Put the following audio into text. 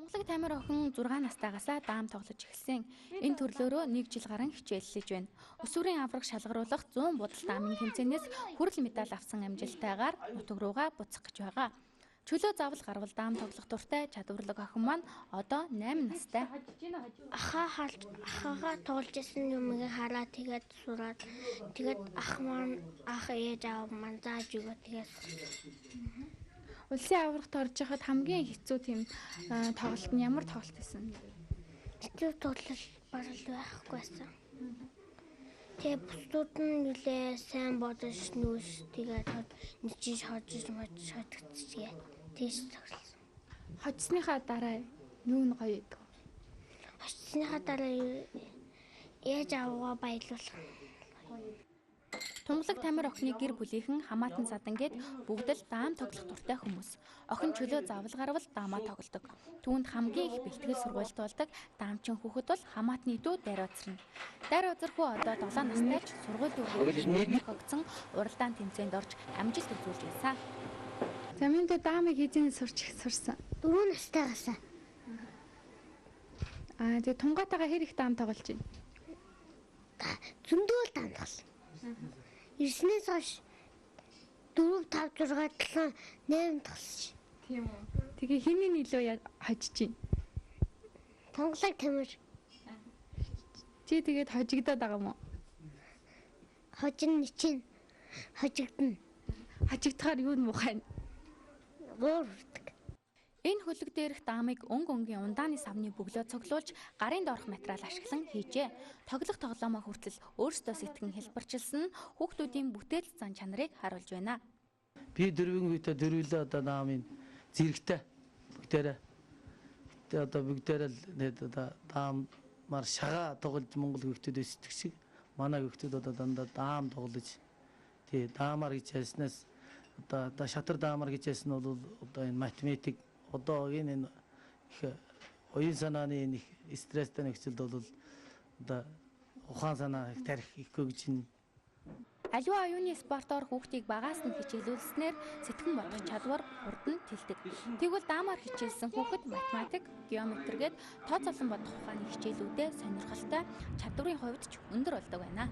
Тунгалаг Тамир охин 6 настайгаасаа даам тоглож эхэлсэн. Энэ төрлөөрөө 1 жил гарan хичээллэж байна. Өсвөрийн авраг шалгаруулах 100 будал даамын тэмцээнээс хүрэл медаль авсан амжилттайгаар нутаг руугаа буцах гэж байгаа. Чөлөө заавал гарвал даам тоглох дуртай чадварлаг охин маань одоо 8 настай. Ахагаа тоглож исэн юмыг хараад тэгээд сураад тэгээд ах ээж аав маань зааж өгөө тэгээд Улсын аврагт орж байхад хамгийн хэцүү тийм тоглолт нь ямар тоглолт байсан? хэцүү тоглолт барал байхгүй байсан. Тэгээ бусдууд нь нэлээ сайн бодож нүүс тэгээд ничиж хожиж шатгцгээ тийш тоглосон. Хоцсныхаа дараа юу нь гоё идэв? Хоцсныхаа дараа ээж аавгаа баярлуулах. Тунгалаг Тамир охины гэр бүлийнхэн хамаатан задангээд бүгд л даам тоглох дуртай хүмүүс. Охин чөлөө заавал гарвал даамаа тоглодог. Түүнд хамгийн их бэлтгэл сургуульд болдог даамчин хүүхэд бол хамаатны дүү Дарь Озар нь. Дарь Озар хүү одоо 7 настай ч сургуулийн өгсөн уралдаан тэмцээнд орж амжилт үзүүлж байсан. За минь дүү даамыг хизээ сурсан. 4 настайгаасаа. Тэгээ тунгатайгаа хэр их даам тоглож байна? Зөндөө даам тоглосон. 9-ээс хойш 4 5 6 7 8 тоглосон. Тийм үү. Тэгээ хинийн илүү хожиж байна? Тунгалаг Тамир. Чи тэгээд хожигдоод байгаа юм уу? Хожин чинь хожигдно. Хожигдохоор юу нь муухай нь? Гоор хүрдэг. Энэ хөлөг дээрх даамыг өнгийн ундааны савны бөглөө цуглуулж гарын доорх материал ашиглан хийжээ. Тоглох тоглоомоо хүртэл өөрсдөө сэтгэн хэлбэрчилсэн нь хүүхдүүдийн бүтээл зан чанарыг харуулж байна. Би дөрвөн үедээ дөрвөлөө одоо даамын зэрэгтэй бүгдээрээ. Гэтэ одоо бүгдээрээ одоо даамаар шагаа тоглож Монгол хүүхдүүдээ сэтгсэг манай хүүхдүүд одоо дандаа даам тоглож тий даамаар хичээснээс одоо шатар даамаар хичээсэн нь бол одоо энэ математик одоо энэ их оюун санааны энэ стресстэй нөхцөлд бол одоо ухаан санаа их тарих ихгүй гэж байна. Аливаа оюуны спортоор хүүхдийг багаас нь хичээлүүлснээр сэтгэн бодох чадвар хурдан тэлдэг. Тэгвэл даамаар хичээлсэн хүүхэд математик, геометр гээд тооцоолон бодох ухааны хичээлүүдэд сонирхолтой чадварын хувьд ч өндөр болдог байна.